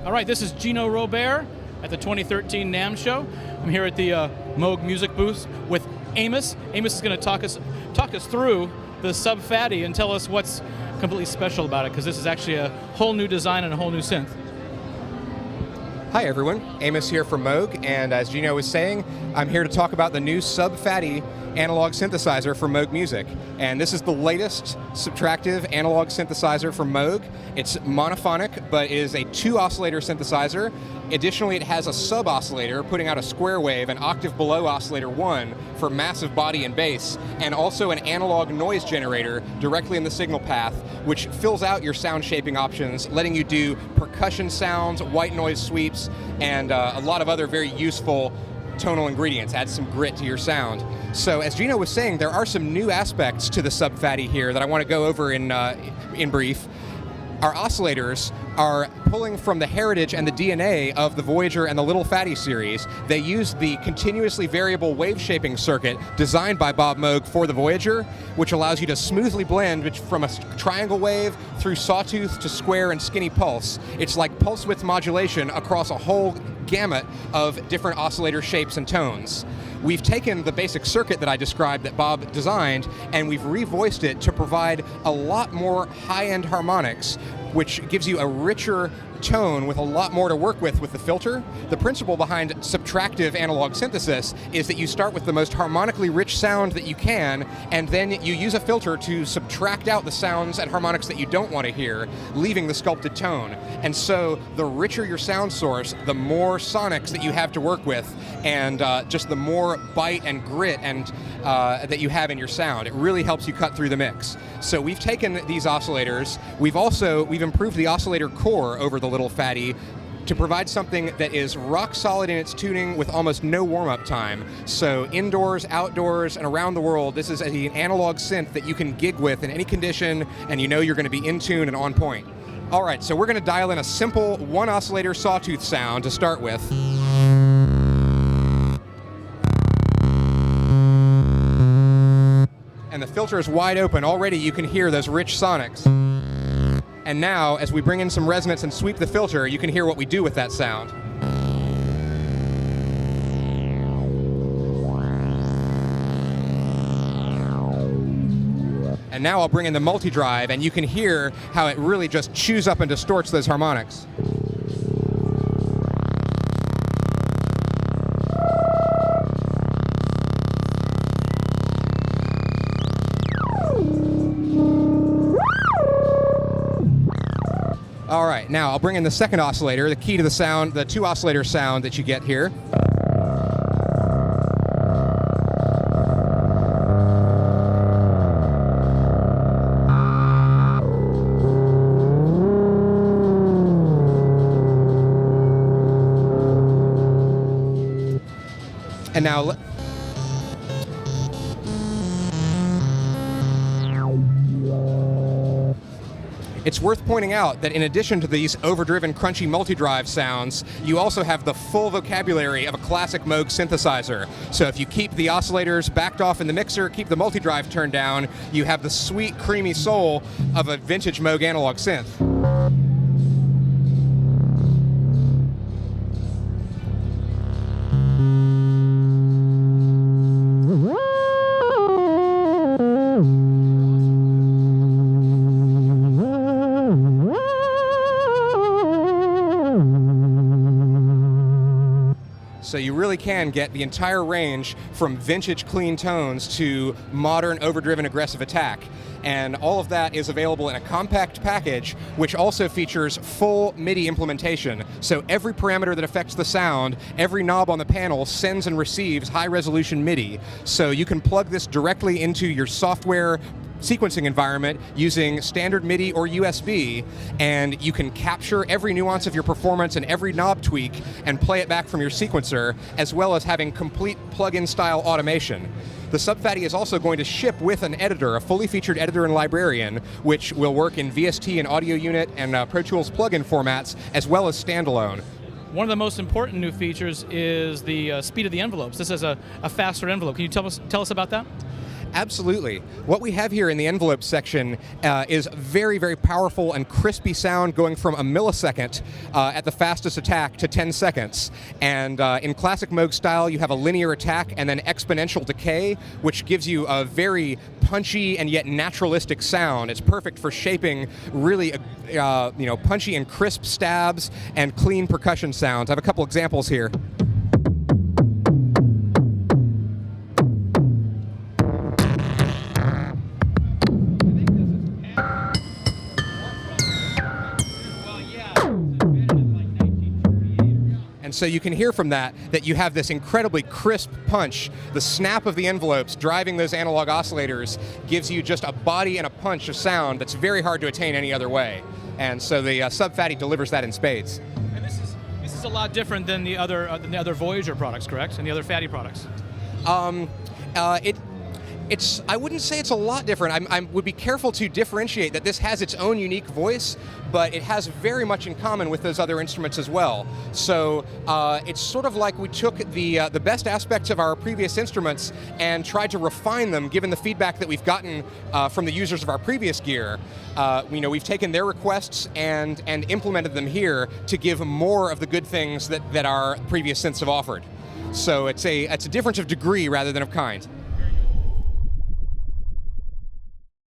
All right, this is Gino Robert at the 2013 NAMM show. I'm here at the MOOG music booth with Amos. Amos is going to talk us through the Sub Phatty and tell us what's completely special about it, because this is actually a whole new design and a whole new synth. Hi everyone, Amos here from MOOG, and as Gino was saying, I'm here to talk about the new Sub Phatty analog synthesizer for MOOG Music. And this is the latest subtractive analog synthesizer from MOOG. It's monophonic, but is a 2-oscillator synthesizer. Additionally, it has a sub-oscillator, putting out a square wave, an octave below oscillator 1 for massive body and bass, and also an analog noise generator directly in the signal path, which fills out your sound shaping options, letting you do percussion sounds, white noise sweeps, and a lot of other very useful tonal ingredients. Add some grit to your sound. So as Gino was saying, there are some new aspects to the Sub Phatty here that I want to go over in brief. Our oscillators are pulling from the heritage and the DNA of the Voyager and the Little Phatty series. They use the continuously variable wave shaping circuit designed by Bob Moog for the Voyager, which allows you to smoothly blend from a triangle wave through sawtooth to square and skinny pulse. It's like pulse width modulation across a whole gamut of different oscillator shapes and tones. We've taken the basic circuit that I described that Bob designed, and we've revoiced it to provide a lot more high-end harmonics, which gives you a richer tone with a lot more to work with the filter. The principle behind subtractive analog synthesis is that you start with the most harmonically rich sound that you can, and then you use a filter to subtract out the sounds and harmonics that you don't want to hear, leaving the sculpted tone. And so the richer your sound source, the more sonics that you have to work with, and just the more bite and grit and that you have in your sound. It really helps you cut through the mix. So we've taken these oscillators, we've improved the oscillator core over the Little Phatty to provide something that is rock solid in its tuning with almost no warm-up time. So indoors, outdoors, and around the world, this is an analog synth that you can gig with in any condition, and you know you're going to be in tune and on point. All right, so we're going to dial in a simple 1-oscillator sawtooth sound to start with. And the filter is wide open. Already you can hear those rich sonics. And now, as we bring in some resonance and sweep the filter, you can hear what we do with that sound. And now I'll bring in the multi-drive, and you can hear how it really just chews up and distorts those harmonics. All right, now I'll bring in the second oscillator, the key to the sound, the 2-oscillator sound that you get here. And now, it's worth pointing out that in addition to these overdriven, crunchy multi-drive sounds, you also have the full vocabulary of a classic Moog synthesizer. So if you keep the oscillators backed off in the mixer, keep the multi-drive turned down, you have the sweet, creamy soul of a vintage Moog analog synth. So you really can get the entire range from vintage clean tones to modern overdriven aggressive attack. And all of that is available in a compact package, which also features full MIDI implementation. So every parameter that affects the sound, every knob on the panel sends and receives high-resolution MIDI. So you can plug this directly into your software sequencing environment using standard MIDI or USB, and you can capture every nuance of your performance and every knob tweak and play it back from your sequencer, as well as having complete plug-in style automation. The Sub Phatty is also going to ship with an editor, a fully featured editor and librarian, which will work in VST and Audio Unit and Pro Tools plugin formats, as well as standalone. One of the most important new features is the speed of the envelopes. This is a faster envelope. Can you tell us about that? Absolutely. What we have here in the envelope section is very, very powerful and crispy sound going from a millisecond at the fastest attack to 10 seconds. And in classic Moog style, you have a linear attack and then exponential decay, which gives you a very punchy and yet naturalistic sound. It's perfect for shaping really punchy and crisp stabs and clean percussion sounds. I have a couple examples here. And so you can hear from that you have this incredibly crisp punch. The snap of the envelopes driving those analog oscillators gives you just a body and a punch of sound that's very hard to attain any other way. And so the Sub Phatty delivers that in spades. And this is a lot different than the other Voyager products, correct? And the other Phatty products. I wouldn't say it's a lot different. I would be careful to differentiate that this has its own unique voice, but it has very much in common with those other instruments as well. So it's sort of like we took the best aspects of our previous instruments and tried to refine them, given the feedback that we've gotten from the users of our previous gear. We've taken their requests and implemented them here to give more of the good things that our previous synths have offered. So it's a difference of degree rather than of kind.